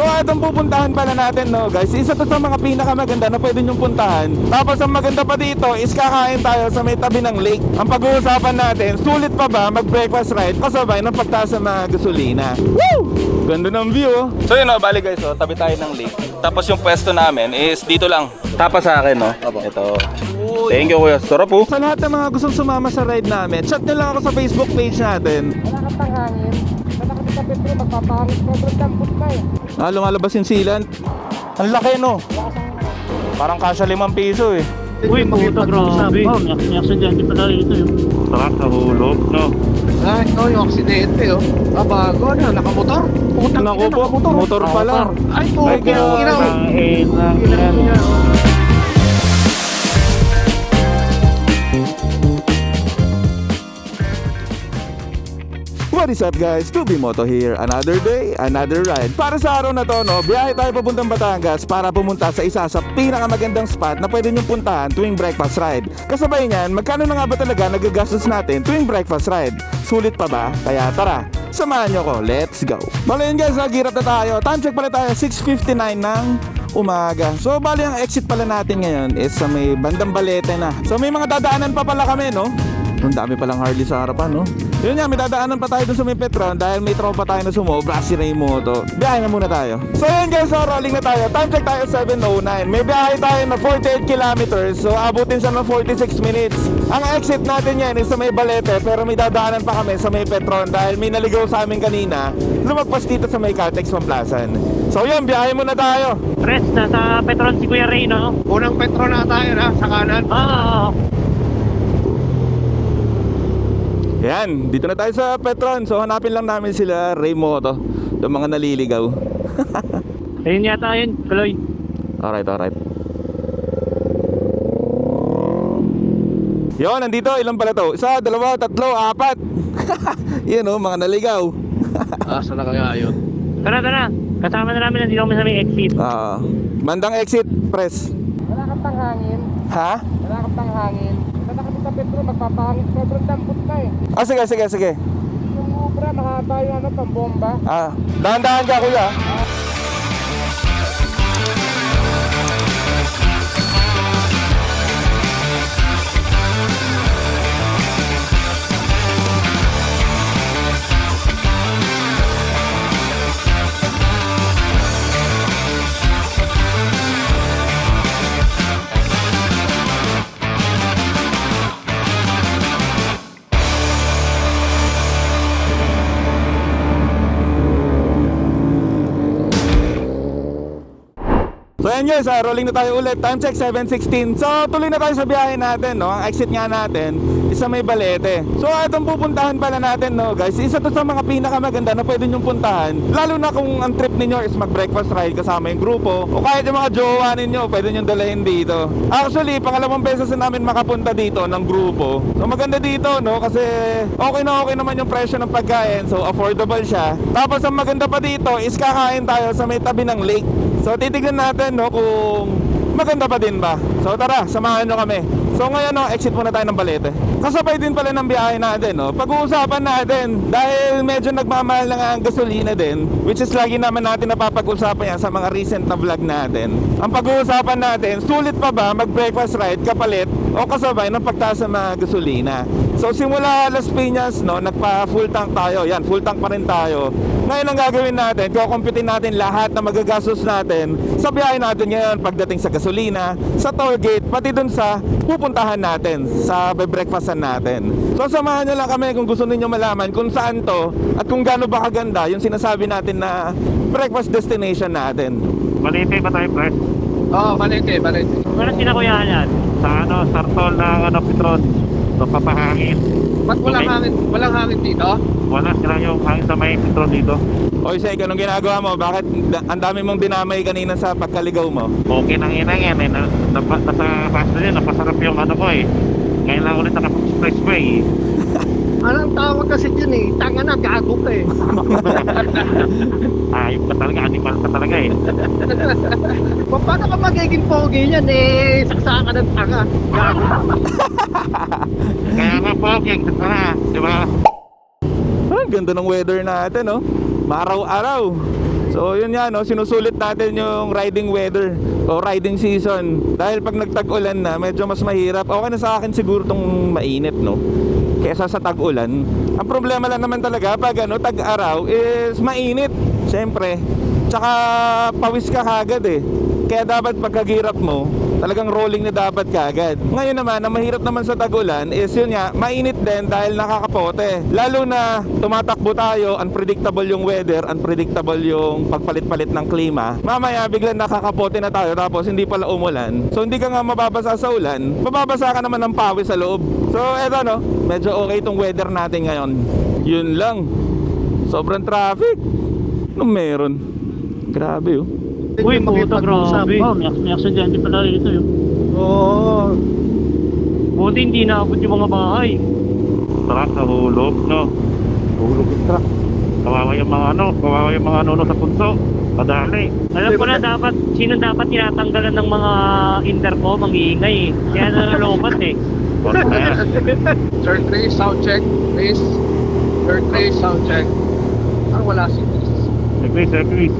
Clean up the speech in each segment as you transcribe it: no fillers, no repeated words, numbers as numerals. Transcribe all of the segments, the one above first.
So itong pupuntahan pala natin, no guys, isa to sa mga pinakamaganda na pwede nyong puntahan. Tapos ang maganda pa dito is kakain tayo sa may tabi ng lake. Ang pag-uusapan natin, sulit pa ba mag-breakfast ride kasabay ng pagtaas ng mga gasolina? Woo! Ganda ng view, oh. So yun, oh, bali guys, oh, tabi tayo ng lake. Tapos yung pwesto namin is dito lang. Tapa sa akin, no? Ito. Thank you, kuya. Sarap, po. Sa lahat ng mga gustong sumama sa ride namin, chat nyo lang ako sa Facebook page natin. Wala kang tanghangin. Wala kang sa petro, magpapangit. Sobrang dampot na eh. Ah, lumalabas yung sealant. Ang laki, no? Parang kasya 5 piso, eh. Uy, puto, grabe. May aksidente pala rito yun. Sarap, nahulog, no? Ah, ito yung aksidente, oh. Ah, bago na, nakamotor. Putang Naku po, motor pala. Ay, putang ina. What is up guys? 2B Moto here. Another day, another ride. Para sa araw na to, no, biyahe tayo papuntang Batangas para pumunta sa isa sa pinakamagandang spot na pwede niyong puntahan tuwing breakfast ride. Kasabay niyan, magkano na nga ba talaga nagagastos natin tuwing breakfast ride? Sulit pa ba? Kaya tara, samahan niyo ko. Let's go. Bale yun guys, nagirap na tayo. Time check pala tayo, 6:59 ng umaga. So bali ang exit pala natin ngayon is sa may bandang Balete na. So may mga dadaanan pa pala kami, no? Ang dami palang Harley sa harapan, no? Yun nga, may dadaanan pa tayo dun sa may Petron dahil may tropa tayo na sumobra, si Raymoto. Biyahe na muna tayo. So yun guys, so rolling na tayo. Time check tayo 7:09. May biyahe tayo na 48 kilometers. So abutin siya ng 46 minutes. Ang exit natin yan is sa may Balete, pero may dadaanan pa kami sa may Petron dahil may naligaw sa amin kanina. Lumagpas dito sa may Caltex Pamplasan. So yun, biyahe muna tayo. Pres, nasa Petron si Kuya Ray, no? Unang petro na tayo na, sa kanan. Yan, dito na tayo sa Petron. So hanapin lang namin sila Raymoto, yung mga naliligaw. Ayun yata yun, Kaloy. Alright. Yon, nandito, ilan pala to? 1, 2, 3, 4. Yun o, mga naligaw. Asa na kaya yun? Tara. Kasama na namin, nandito kami sa may exit. Bandang exit, press. Wala kang tanghangin. Ha? Wala kang tanghangin. Wala kang sa petro, magpapangit. Sobrang dampot na eh. Ah, sige. Yung ubra, nakatayo ano, pambomba. Dahan-dahan ka kuya. So yan guys, rolling na tayo ulit. Time check 7:16. So tuloy na tayo sa biyahe natin, no? Ang exit nga natin isa may Balete. So itong pupuntahan pala natin, no guys, isa to sa mga pinakamaganda na pwede nyong puntahan. Lalo na kung ang trip ninyo is mag-breakfast ride kasama yung grupo, o kahit yung mga jowa ninyo, pwede nyong dalahin dito. Actually, pangalawang beses na namin makapunta dito ng grupo. So maganda dito, no? Kasi okay naman yung presyo ng pagkain. So affordable siya. Tapos ang maganda pa dito is kakain tayo sa may tabi ng lake. So titignan natin, no, kung maganda pa din ba. So tara, samahan nyo kami. So ngayon, no, exit muna tayo ng Balete. Kasabay din pala ng biyahe natin, no. Pag-uusapan natin, dahil medyo nagmamahal na nga ang gasolina din, which is lagi naman natin napapag-usapan yan sa mga recent na vlog natin. Ang pag-uusapan natin, sulit pa ba mag-breakfast ride kapalit o kasabay ng pagtaas ng mga gasolina? So simula Las Piñas, no, nagpa full tank tayo. Yan, full tank pa rin tayo. Ngayon ang gagawin natin, kukumputin natin lahat na magagastos natin sa biyahe natin ngayon pagdating sa gasolina, sa toll gate, pati dun sa pupuntahan natin, sa breakfastan natin. So samahan nyo lang kami kung gusto ninyo malaman kung saan to at kung gaano ba kaganda yung sinasabi natin na breakfast destination natin. Balete ba tayo, Pres? Oo, Balete. Wala sila kuya yan. Sa Sartol ng Petron. So papahangin. Ba't walang hangin dito? Wala sila yung hangin sa may Petron dito. Oy, Sek, anong ginagawa mo? Bakit ang dami mong dinamay kanina sa pagkaligaw mo? Okay nang ina yan eh. Nasa pasto yun, napasarap yung ano ko eh. Ngayon lang ulit nakapag-expressway eh. Anong tawag kasi dyan eh? Tanga na, gago ka eh. Ayop ka talaga, animal ka talaga eh. Paano ka magiging pogi yan eh? Saksa ka ng tanga. Gago. Kaya nga pogi, di ba? Ang ganda ng weather natin, no? Maraw-araw. So yun nga no, sinusulit natin yung riding weather o riding season. Dahil pag nagtag-ulan na, medyo mas mahirap. Okay na sa akin siguro tong mainit no, kesa sa tag-ulan. Ang problema lang naman talaga pag ano, tag-araw is mainit. Siyempre, tsaka pawis ka kagad eh. Kaya dapat pagkagirap mo, talagang rolling na dapat kagad. Ngayon naman, ang mahirap naman sa tag-ulan is yun nga, mainit din dahil nakakapote. Lalo na tumatakbo tayo, unpredictable yung weather, unpredictable yung pagpalit-palit ng klima. Mamaya biglang nakakapote na tayo tapos hindi pala umulan. So hindi ka nga mababasa sa ulan, mababasa ka naman ng pawis sa loob. So eto no, medyo okay itong weather natin ngayon. Yun lang. Sobrang traffic. Anong meron? Grabe oh. Uy, puto, grabe. Oh. May aksidente pala dito yun. Oo. Buti hindi naabot yung mga bahay. Truck sa hulog, no? Hulog yung truck. Kawawa yung mga ano sa punso. Padali. Alam ko na dapat, sino dapat tinatanggalan ng mga intercom, mangiingay eh. Kaya nalalobat eh. Third race, sound check, please. Third race, sound check. Ah, wala si Service.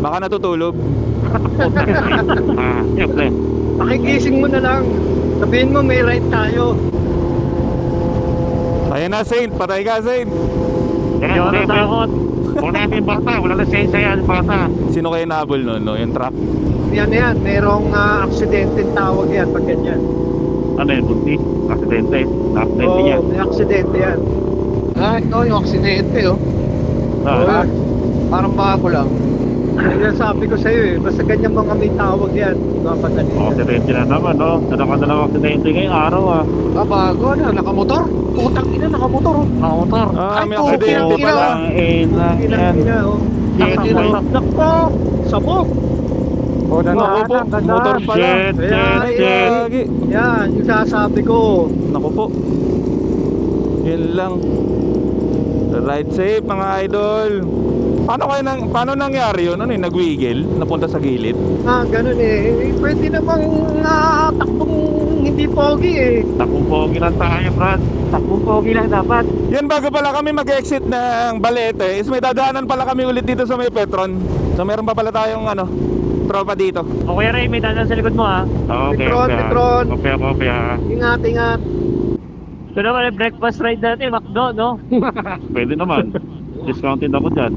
Baka natutulog. Siyempre. Pakigising mo na lang. Sabihin mo may ride tayo. Ayan na Saint, patay ka Saint. Hindi ako natakot. Huwag natin yung bata, wala lisensya yan, bata. Sino kayo nahabol nun, no? Yung truck? Yan. Merong aksidente tawag yan pag ganyan. Ano yun, buntis? Aksidente. Aksidente Oo, yan. may aksidente yan. Ah, ito yung aksidente oh. Ah, Parang bago lang. Yan sabi ko sa'yo eh, basta ganyan mga may tawag yan. Mapadali yan. aksidente na naman, no? Dalawang aksidente ngayong araw, ah. Ah, bago na, nakamotor. Putang ina, nakamotor oh. Nakamotor. Ah, may Ay, aksidente okay. pala. Lang yan. Ina oh. Nakpo! Sabog! O, naku po, motor pala. Shit. Gagi. Yan, yung sasabi ko. Naku po. Yun lang. Ride safe mga idol. Paano nangyari yun? Ano yung nagwigil? Napunta sa gilid? Ah, ganun eh. Pwede namang takbong hindi pogi eh. Takong pogi lang tayo, Brad. Takbong pogi lang dapat. Yan, bago pala kami mag-exit ng Balete is may dadaanan pala kami ulit dito sa may Petron. So meron pa pala tayong tropa dito. O Kuya Ray, may dadan sa likod mo, ha? Okay, Petron. Okay, ha? Ingat. Ito naman yung breakfast ride natin, McDo, no? Pwede naman. Discounted ako dyan.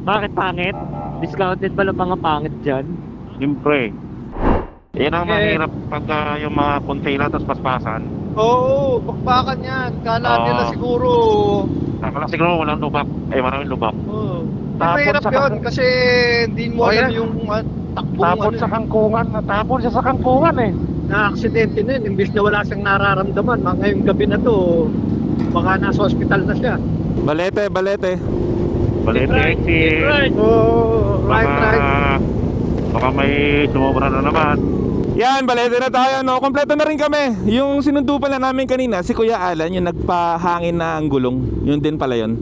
Bakit pangit? Discounted pala mga pangit dyan? Siyempre. Yan ang mahirap pagka yung mga container tapos paspasan. Oo, bakbakan yan. Kala nila siguro. Nakala siguro walang lubak. Maraming lubak. Oo. Tapon Mahirap sa yun kasi hindi mo alam yung takbong Tapon sa kangkungan. Natapon siya sa kangkungan eh. na-aksidente na yun. Imbis na wala siyang nararamdaman. Ngayong gabi na to, baka nasa hospital na siya. Balete. Balete Oh, right. Baka may sumobra na naman. Yan, Balete na tayo, no? Kompleto na rin kami. Yung sinundo pala namin kanina, si Kuya Alan, yung nagpahangin na ang gulong. Yun din pala yun.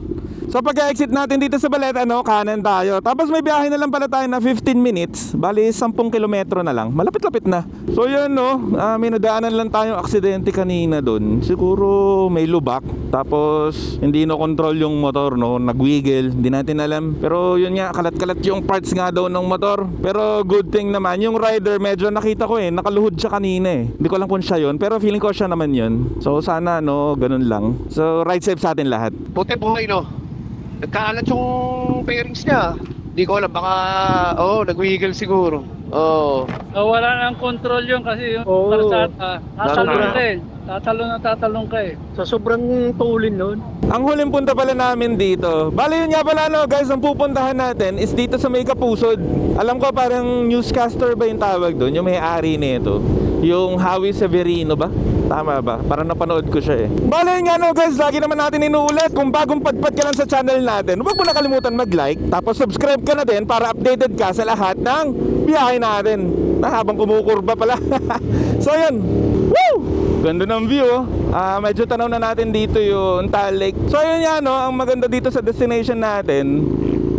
So pagka-exit natin dito sa Balete, kanan tayo. Tapos may biyahe na lang pala tayo na 15 minutes. Bali, 10 kilometro na lang. Malapit-lapit na. So yun, no? May nadaanan lang tayong aksidente kanina doon. Siguro may lubak. Tapos hindi control yung motor, no? Nagwiggle. Hindi natin alam. Pero yun nga, kalat-kalat yung parts nga daw ng motor. Pero good thing naman, yung rider medyo nakita ko nakaluhod siya kanina eh. Hindi ko lang kung siya yun. Pero feeling ko siya naman yun. So sana, ganun lang. So ride safe sa atin lahat. Buti buhay, no? Nagkaalat yung bearings niya. Hindi ko alam, baka, nag-wiggle siguro. Wala nang control yun kasi yung karsada. Tatalon ka eh. Sa sobrang tulin nun. Ang huling punta pala namin dito. Bali yun nga pala guys, ang pupuntahan natin is dito sa may Kapusod. Alam ko parang newscaster ba yung tawag doon, yung may-ari nito. Yung Howie Severino ba? Tama ba? Parang napanood ko siya eh. Bali yun nga guys, lagi naman natin inuulit. Kung bagong padpad ka lang sa channel natin, huwag mo na kalimutan mag-like. Tapos subscribe ka na din para updated ka sa lahat ng biyahe natin. Habang kumukurba pala. So yun. Woo! Ganda ng view. Medyo tanaw na natin dito yung Taal Lake. So yun nga ang maganda dito sa destination natin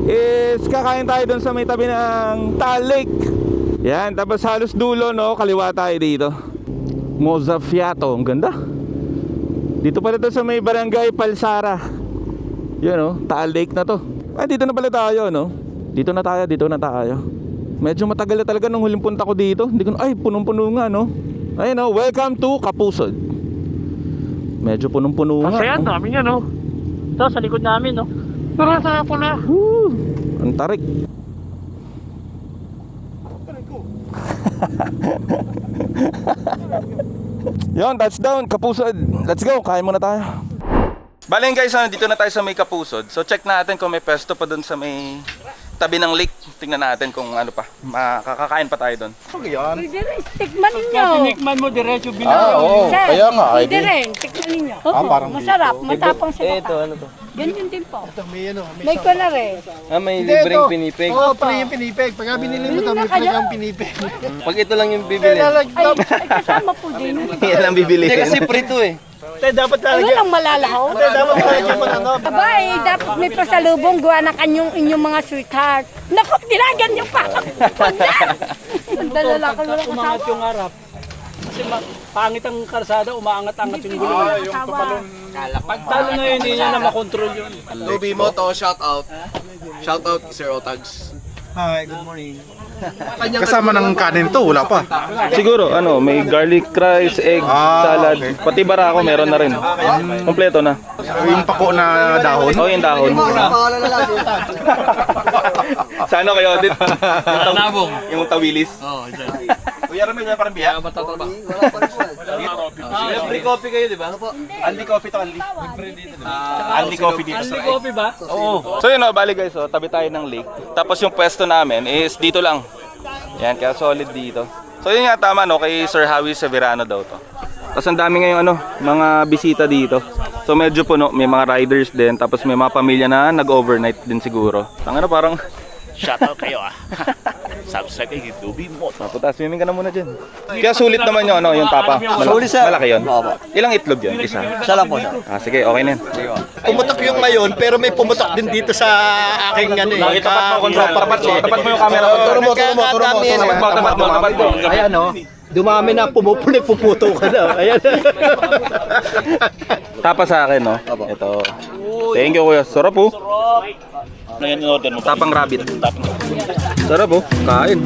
is kakain tayo doon sa may tabi ng Taal Lake. Yan, tapos halos dulo kaliwa tayo dito. Mozafiato, ang ganda. Dito pala to sa may barangay Palsara. Yun Taal Lake na to. Dito na pala tayo Dito na tayo. Medyo matagal na talaga nung huling punta ko dito. Hindi ko, ay, punong-puno nga, no? Ayun, no? Welcome to Kapusod. Medyo punong-puno nga. Masaya, dami niya, no? Ito, sa likod namin, no? Tara, sa pula. Woo! Ang tarik. Yon, touchdown, Kapusod. Let's go, kain muna tayo. Bale guys, dito na tayo sa may Kapusod. So check natin kung may pesto pa dun sa may tabi ng lake. Tingnan natin kung ano pa, makakakain pa tayo dun. Pwede rin, tikman ninyo. Tinikman mo diretso binaw. Oo, Sir, kaya nga. pwede rin, tikman ninyo. Oo, parang masarap, matapang sa Ito, bata. ano to? Ganyan din po. May ano, May ko na rin. may libreng pinipig. Oo, pre yung pinipig. Pagka binili mo ito, may pre kang pinipig. Pag ito lang yung bibili. Ay, kasama po din. Yan ang bibili. Hindi kasi prito eh. Dapat Ay, walang malalahaw. dapat lalagyan mo na, no? Aba, dapat may pasalubong gawa ng inyong mga sweetheart. Naku, nilagan niyo pa. Wag na. Sandala lang ako, walang Umangat kasama. yung harap. Kasi pangit ang karsada, umaangat-angat yung gulo. Yung papalon. Pagtalo na yun, hindi niya na makontrol yun. Lubi mo to, shout out. Shout out Sir Otags. Hi, good morning. Kasama ng kanin to, wala pa. Siguro, may garlic rice, egg, salad. Pati barako meron na rin. Kompleto na. Yung pako na dahon. Oh, yung dahon. Sa ano kayo, Odit? Yung nabong. Yung tawilis. Oo, dyan. Kuya Ramil, may parang biya. Free coffee kayo, di ba? Andy coffee to, Andy. Andy coffee dito sa Anli coffee ba? So yun bali guys, tabi tayo ng lake. Tapos yung pwesto namin is dito lang. Yan, kaya solid dito. So yun nga, tama no, kay Sir Howie Severano daw to. Tapos ang dami ngayong mga bisita dito. So medyo puno, may mga riders din. Tapos may mga pamilya na nag-overnight din siguro. Tangina parang Shoutout kayo Subscribe kay Lubi mo. Puta, swimming ka na muna dyan. Kaya sulit naman yung tapa. Sulit, sir. Malaki yun. Opo. Ilang itlog yun? Isa. Isa lang po, sir. Sige, okay na yan. Pumutok yung ngayon, pero may pumutok din dito sa aking ano eh. Tapat mo yung camera. Turo mo. Tapat mo. Ayan o. Dumami na, puputo ka na. Ayan. Tapa sa akin, no? Ito. Thank you, kuya. Sarap po. Ngayon yung order mo. Tapang rabbit. Sarap po. Kain.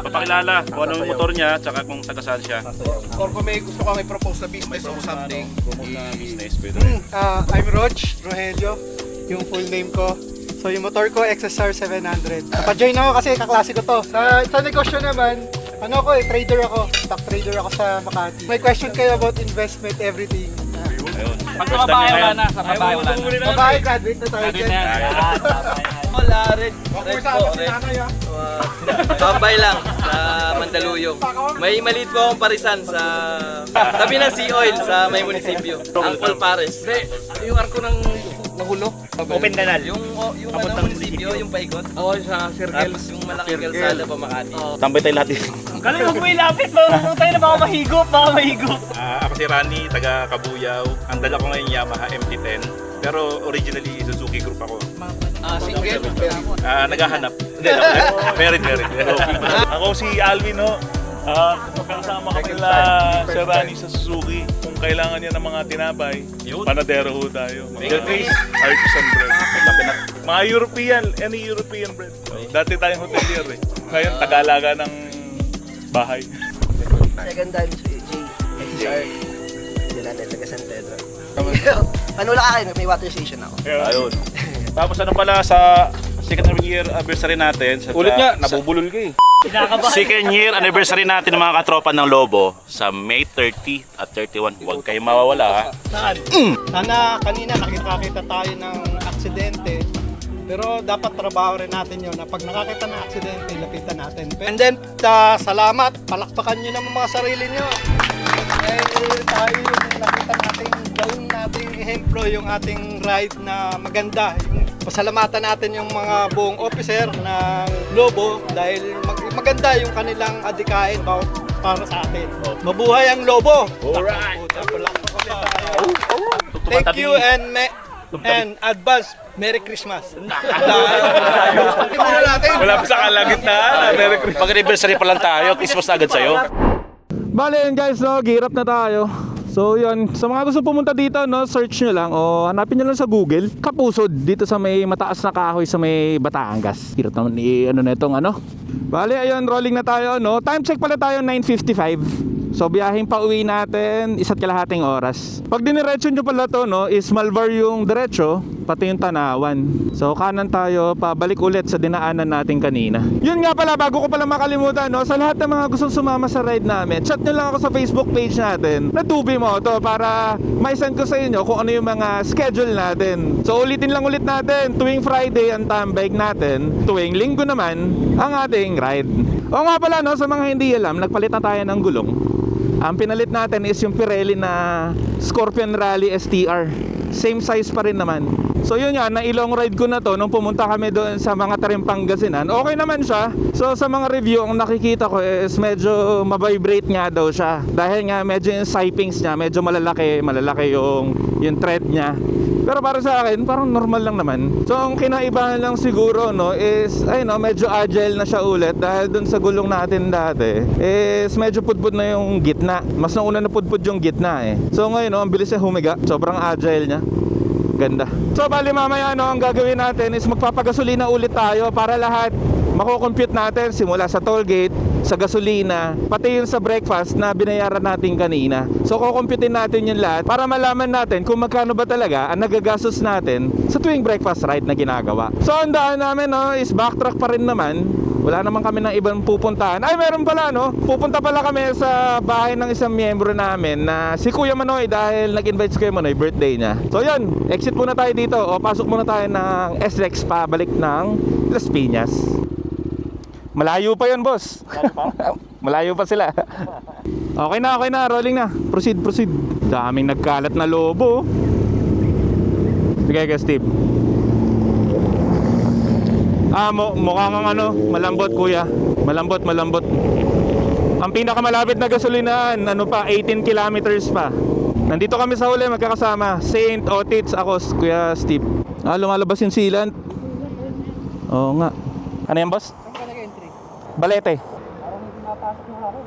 Papakilala kung ano yung motor niya, tsaka kung taga saan siya. Or kung may gusto kang i-propose na business or something. Business, pwede. I'm Rog Rogelio, yung full name ko. So yung motor ko, XSR 700. Napa-join ako kasi kaklase ko to. Sa negosyo naman, trader ako. Stock trader ako sa Makati. May question kayo about investment, everything. Pag sa babae wala na, sa babae wala na. Babae, graduate na tayo dyan. Wala, red po, red. Tambay lang sa Mandaluyong. May maliit po akong parisan sa tabi ng Sea Oil sa may munisipyo. Angkol Pares. Yung arko ng nahulog. Open canal. Yung munisipyo, yung paikot. Oo, sa circle. Tapos yung malaking kalsada pa Makati. Tambay tayo lahat dito. Kali mo ilapit, tayo na baka mahigop, Ako si Rani, taga Kabuyaw. Ang dala ko ngayon Yamaha MT-10. Pero originally Suzuki Group ako. Single. Naghahanap. Hindi, meron. Ako si Alvin, no? Magkasama kami nila Sir Rani sa Suzuki. Kung kailangan niya ng mga tinapay, panadero ho tayo. Delvis, artisan bread. Mga European, any European bread. Dati tayong hotelier eh. Ngayon, Tagalaga ng bahay. Second time si XR. Hindi natin taga San Pedro. Manula ka kayo, may water station ako. Ayun. Tapos ano pala sa second year anniversary natin. Ulit nga, nabubulol ka eh. Second year anniversary natin ng mga katropa ng Lobo sa May 30 at 31. Huwag kayong mawawala ha. Saan? Sana kanina nakita tayo ng aksidente. Pero dapat trabaho rin natin yun na pag nakakita ng aksidente, lapitan natin. And then, salamat, palakpakan nyo naman mga sarili nyo. Dahil tayo yung nakita natin, gawin nating ehemplo yung ating ride na maganda. Yung pasalamatan natin yung mga buong officer ng Lobo dahil maganda yung kanilang adikain para sa atin. Mabuhay ang Lobo! Alright! Thank you and advance Merry Christmas. Wala pa sa kalagitnaan. Pag-anniversary pa lang tayo, Christmas na agad sa'yo. Bale yun guys, no, girap na tayo. So yun, sa mga gusto pumunta dito, no, search nyo lang o hanapin nyo lang sa Google Kapusod, dito sa may mataas na kahoy sa may Batangas. Hirap naman ano na itong ano. Bale ayun, rolling na tayo, no. Time check pala tayo 9:55. So biyaheng pa uwi natin 1.5 oras. Pag diniretso nyo pala to, no, is Malvar yung diretso, pati yung Tanawan. So kanan tayo, pabalik ulit sa dinaanan natin kanina. Yun nga pala, bago ko pala makalimutan, no, sa lahat ng mga gustong sumama sa ride namin, chat nyo lang ako sa Facebook page natin na Tubi Moto para maisend ko sa inyo kung ano yung mga schedule natin. So ulitin lang ulit natin, tuwing Friday ang tambike natin, tuwing Linggo naman ang ating ride. O nga pala, no, sa mga hindi alam, nagpalit na tayo ng gulong. Ang pinalit natin is yung Pirelli na Scorpion Rally STR. Same size pa rin naman. So yun nga, na-ilong ride ko na to nung pumunta kami doon sa mga Pangasinan. Okay naman siya. So sa mga review, ang nakikita ko is medyo mabibrate nga daw siya. Dahil nga medyo yung sipings niya, medyo malalaki yung tread niya. Pero para sa akin, parang normal lang naman. So ang kinaibahan lang siguro, no, is medyo agile na siya ulit. Dahil dun sa gulong natin dati is medyo pudpud na yung gitna. Mas nauna na pudpud yung gitna eh. So ngayon, no, ang bilis niya humiga. Sobrang agile niya. Ganda. So bali mamaya, no, ang gagawin natin is magpapagasolina ulit tayo para lahat mako-compute natin simula sa toll gate, sa gasolina, pati yung sa breakfast na binayaran natin kanina. So kukumputin natin yung lahat para malaman natin kung magkano ba talaga ang nagagastos natin sa tuwing breakfast ride na ginagawa. So ang daan namin, no, is backtrack pa rin naman. Wala naman kami ng ibang pupuntahan. Ay, meron pala, no? Pupunta pala kami sa bahay ng isang miyembro namin na si Kuya Manoy dahil nag-invite si Kuya Manoy, birthday niya. So yun, exit muna tayo dito o pasok muna tayo ng SLEX pabalik ng Las Piñas. Malayo pa yun, boss. Malayo pa sila. Okay na, rolling na. Proceed. Daming nagkalat na lobo. Sige, Steve. Mukhang malambot, kuya. Malambot. Ang pinakamalapit na gasolinahan, 18 kilometers pa. Nandito kami sa huli, magkakasama. Saint Otits, ako, Kuya Steve. Lumalabas yung sealant. Oo nga. Ano yan, boss? Balete. Parang hindi mapasok na ako.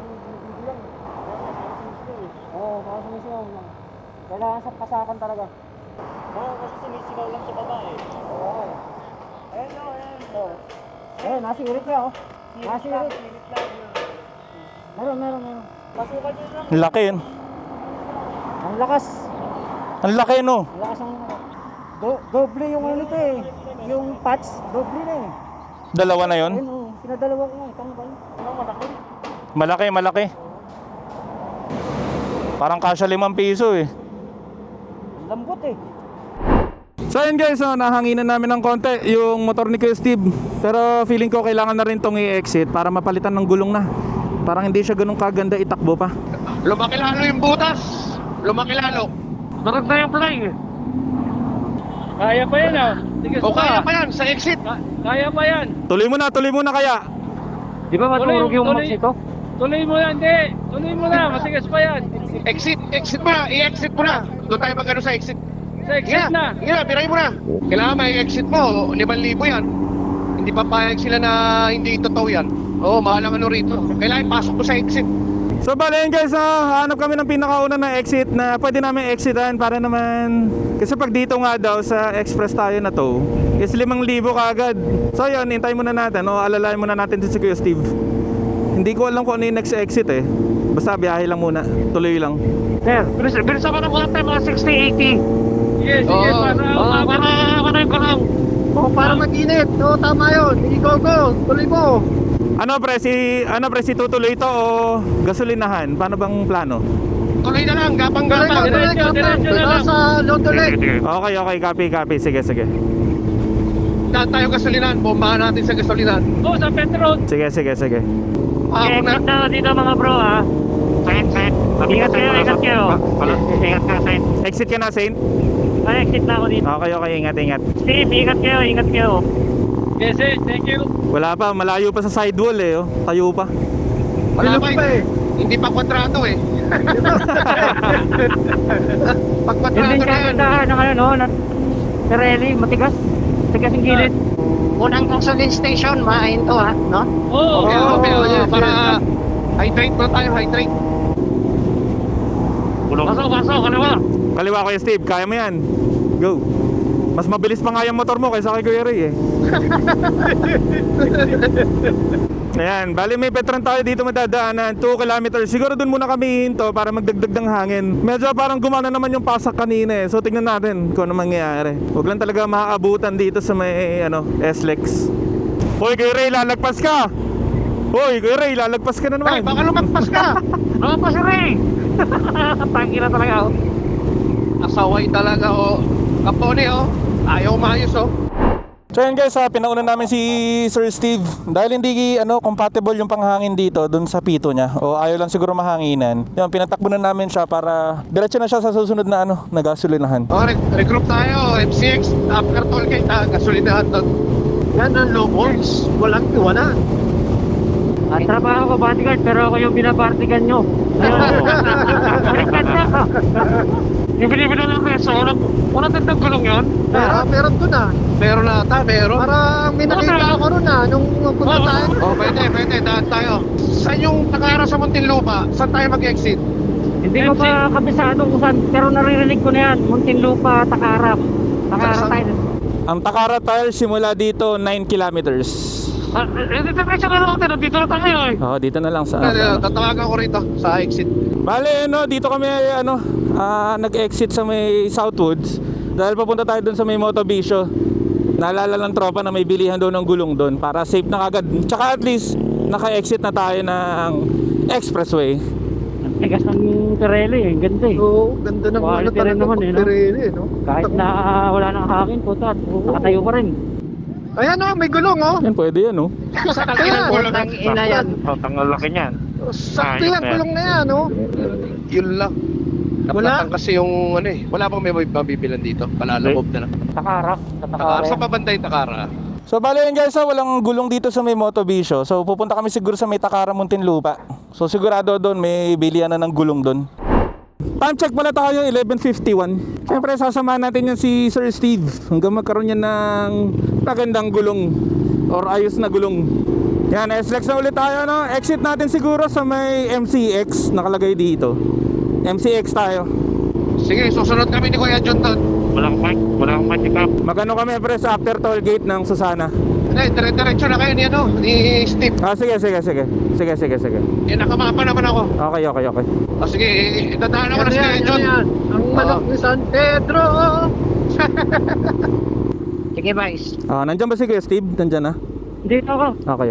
Oo, baka sumisigaw lang. Kailangan sa pasakan talaga. Oo, kasi sumisigaw lang sa baba eh. Oo. Ayan. Ayan, nasirit niya oh. Nasirit. Meron. Pasukan nyo lang. Laki yun. Ang lakas. Ang laki, no? Ang lakas ang doble yung nito eh. Yung patch, doble na eh. Dalawa na yun? Ayun oh, pinadalawa ko nga. Tama ba yun? Malaki. Parang kasya 5 piso eh. Lambot eh. So ayun guys, nahanginan namin ng konti yung motor ni Kuya Steve. Pero feeling ko kailangan na rin tong i-exit para mapalitan ng gulong na. Parang hindi siya ganun kaganda itakbo pa. Lumaki lalo yung butas. Lumaki lalo. Darag na yung fly eh. Kaya pa yan ah. Sige, O kaya pa yan sa exit. Kaya pa yan. Tuloy mo na kaya. Di ba maturog yung max ito? Tuloy mo na, hindi. Tuloy mo na, matigas pa yan. Exit mo na. I-exit mo na. Doon tayo magano sa exit. Sa exit na. Biray mo na. Kailangan may exit mo. 5,000 yan. Hindi papayag sila na hindi totoo yan. Oo, mahal ang rito. Kailangan pasok mo sa exit. So bale yun guys, hanap kami ng pinakauna na exit na pwede namin exitan para naman. Kasi pag dito nga daw sa express tayo na to is 5,000 kaagad. So yun, hintayin muna natin o alalayan muna natin si Kuya Steve. Hindi ko alam kung ano yung next exit eh. Basta biyahe lang muna. Tuloy lang. Sir, bilis ako ng konti, mga 60-80. Sige, sige, Oo. para Ko lang. Para mag-init. Oo, tama yun. Ikaw ko. Tuloy mo. Ano pre, si tutuloy to o gasolinahan? Paano bang plano? Tuloy na lang. Gapang-gapang. Diretso na lang. Sa Lodolet. Okay, copy. Sige. Daan tayo gasolinan. Bombahan natin sa gasolinan. Oh, sa Petron. Sige. Ako na. Exit na dito mga bro ha. Saint. Ingat kayo. Ingat kayo, Saint. Exit ka na, Saint? Ay, exit na ako dito. Okay, ingat. Steve, ingat kayo. Yes, yes, thank you. Wala pa, malayo pa sa sidewall eh, oh. Tayo pa. Wala pa eh. Hindi pa kwadrado eh. Pag kwadrado Hindi na yan. kakita ng ano, no? Pirelli, matigas. Tigas yung gilid. Unang gasoline station, maahin to ha, no? Oo. Okay, para hydrate na tayo, hydrate. Pasok, kaliwa. Kaliwa ko Steve, kaya mo yan. Go. Mas mabilis pa nga yung motor mo kaysa kay Kuya Ray eh. Ayan, bali may Petron tayo dito madadaanan, 2 kilometers. Siguro dun muna kami hinto para magdagdag ng hangin. Medyo parang gumana naman yung pasak kanina eh. So tingnan natin kung ano mangyayari. Huwag lang talaga makaabutan dito sa may S-Lex. Hoy Kuya Ray, lalagpas ka! Hoy Kuya Ray, lalagpas ka na Ay, naman. baka lumagpas ka. Lumagpas si Ray! Tangki na talaga ako. Asaway talaga oh. Kapone oh. Ayaw maayos oh. So yun guys, pinauna namin si Sir Steve dahil hindi compatible yung panghangin dito dun sa pito niya o ayaw lang siguro mahanginan. Yung pinatakbo na namin siya para diretso na siya sa susunod na na gasolinahan. Oh, regroup tayo. MCX after toll gate gasolinahan doon. Yan ang low volts. Walang tiwala. Ang trabaho ko bodyguard pero ako yung binapartigan nyo. Yung binibila ng peso, unang tindang gulong yun? Meron doon Meron na ata, meron. Parang may nakita ako ron nung punta tayo. Oh, pwede. Daan tayo. Saan yung Takara sa Muntinlupa? Saan tayo mag-exit? Hindi ko pa kabisado kung saan, pero naririnig ko na yan. Muntinlupa, Takara. Takara tayo. Ang Takara Tire simula dito 9 kilometers. Dito na tayo eh. Oo, dito na lang sa Tatawagan ko rito sa exit. Bale, dito kami nag-exit sa may Southwoods dahil papunta tayo dun sa may Motovisio. Naalala ng tropa na may bilihan doon ng gulong doon para safe na kagad. Tsaka at least naka-exit na tayo ng expressway. Ang tigas ng Pirelli eh, ganda eh. Oo, ganda ng Quality rin naman eh, no? no? Kahit na wala nang hangin, puta, nakatayo pa rin. Ayan may gulong Yan, pwede yan Sakto yan. Putang ina yan. Tangal laki niyan. Sakto yan, gulong na yan Yun lang. Wala kasi yung wala pang may mabibilan dito. Palalabob na lang. Takara. Sa pabanda yung Takara. So bale yun guys, walang gulong dito sa may Motovisio. So pupunta kami siguro sa may Takara Muntinlupa. So sigurado doon may bilihan na ng gulong doon. Time check pala tayo, 11:51. Siyempre sasamahan natin yan si Sir Steve hanggang magkaroon yan ng magandang gulong or ayos na gulong. Yan, S-Lex na ulit tayo Exit natin siguro sa may MCX nakalagay dito. MCX tayo. Sige, susunod kami ni Kuya John doon. Wala akong matchikap. Magano kami pre sa after toll gate ng Susana. Dire-diretso na kayo ni Steve. Sige. Yan, nakamapa naman ako. Okay. Sige, dadaan ako na si Kuya John. Ang manok ni San Pedro. Sige, boys. Nandiyan ba si Kuya Steve? Nandiyan na? Dito ako. Okay.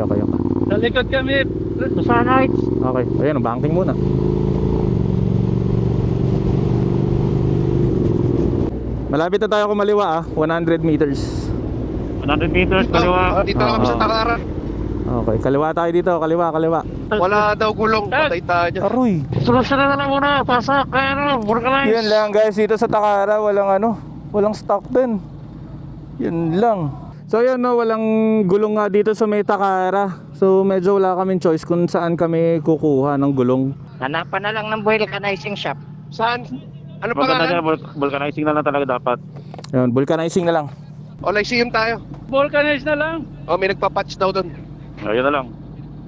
Sa likod kami. Susana Heights. Okay, ayan, banking muna. Malapit na tayo kumaliwa 100 meters. 100 meters, kaliwa. Dito na kami sa Takara. Okay, kaliwa tayo dito, kaliwa. Wala daw gulong, patay tayo. Aroy. Susunod na lang muna, pasak, vulcanize. Yan lang guys, dito sa Takara walang stock din. Yan lang. So yun walang gulong nga dito sa may Takara. So medyo wala kaming choice kung saan kami kukuha ng gulong. Hanapan na lang ng vulcanizing shop. Saan? Ano pangalan? Vulcanizing na lang talaga dapat. Yun, vulcanizing na lang. O Lyceum tayo. Vulcanize na lang. May nagpa-patch daw doon. Ayun na lang.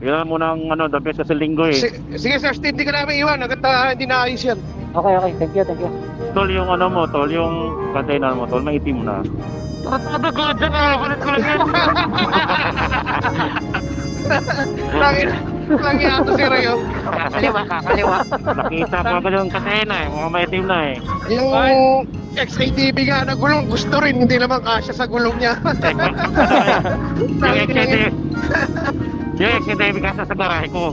Yun na lang muna ang the best kasi linggo eh. Sige Sir Steve, hindi ka namin iwan hanggat hindi naayos yan. Okay, thank you. Tol, yung tol, yung container mo, tol, maitim na. Tratado ko dyan balit ko lang yan. Lang yata si Rayo. Nakita ko agad yung kasena eh, mga maitim na eh. Yung XATV nga na gulong, gusto rin, hindi naman kasya sa gulong niya. Yung XCTV. Yung XCTV kasi sa garahe ko.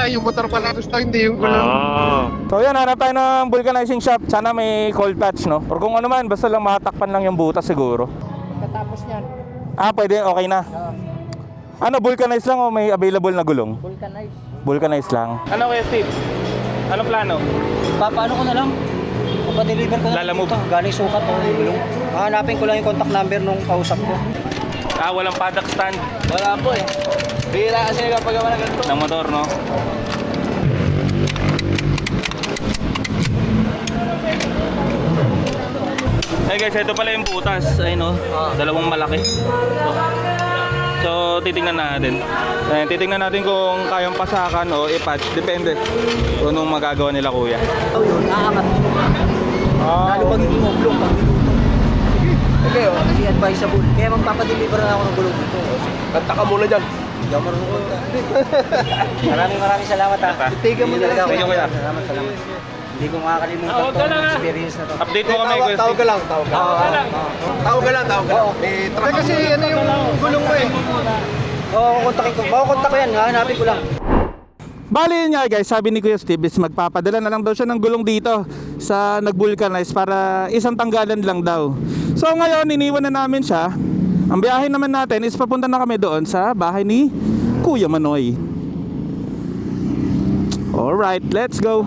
Yung motor pala gusto, hindi yung gulong. Oo. So yan, hanap tayo ng vulcanizing shop. Sana may cold patch, no? Or kung ano man, basta lang matakpan lang yung butas siguro. Katapos niyan, Pwede, okay na. Ano, vulcanize lang o may available na gulong? vulcanize. Vulcanize lang. Ano kaya Steve? Anong plano? Papaano ko na lang? Papadeliver ko na Lalamove. dito. Galing sukat o gulong. Hanapin ko lang yung contact number nung kausap ko. Walang paddock stand Wala po eh. Bihira kasi nagpagawa na ganito. ng motor, no? Hey guys, ito pala yung butas. Ay no, dalawang malaki. So, titingnan natin. Ayan, titingnan natin kung kayang pasakan o i-patch. Depende kung anong magagawa nila kuya. Ito yun, aangat. Lalo pag hindi mo gulong, pag Okay, oh. hindi advisable. Kaya magpapadeliver na ako ng gulong dito. Kanta ka muna dyan. Hindi ako marunong kunta. Maraming salamat ha. Tigan mo na lang. Thank you, kuya. Salamat. Hindi ko makakalimutan itong experience na to. Update mo kami, kuya. Tawag ka lang. Tawag ka lang. May truck kasi ano yung gulong mo eh. Oo, kontakin ko. Makukontak ko yan, hanapin ko lang. Bali yun nga guys, sabi ni Kuya Steve is magpapadala na lang daw siya ng gulong dito sa nag-vulcanize para isang tanggalan lang daw. So ngayon, iniwan na namin siya. Ang biyahe naman natin is papunta na kami doon sa bahay ni Kuya Manoy. Alright, let's go.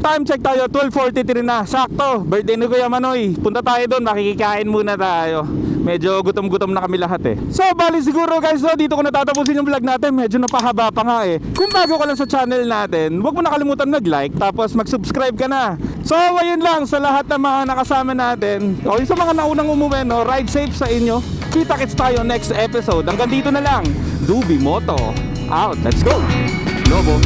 Time check tayo, 12:43 na. Sakto, birthday ni Kuya Manoy. Punta tayo doon, makikikain muna tayo. Medyo gutom-gutom na kami lahat eh. So bali siguro guys, dito ko natatapusin yung vlog natin. Medyo napahaba pa nga eh. Kung bago ka lang sa channel natin, huwag mo nakalimutan mag-like, tapos mag-subscribe ka na. So ayun lang sa lahat ng mga nakasama natin. O yung sa mga naunang umuwi, no, ride safe sa inyo. Kita-kits tayo next episode. Hanggang dito na lang. Dubi Moto out. Let's go. Lobo.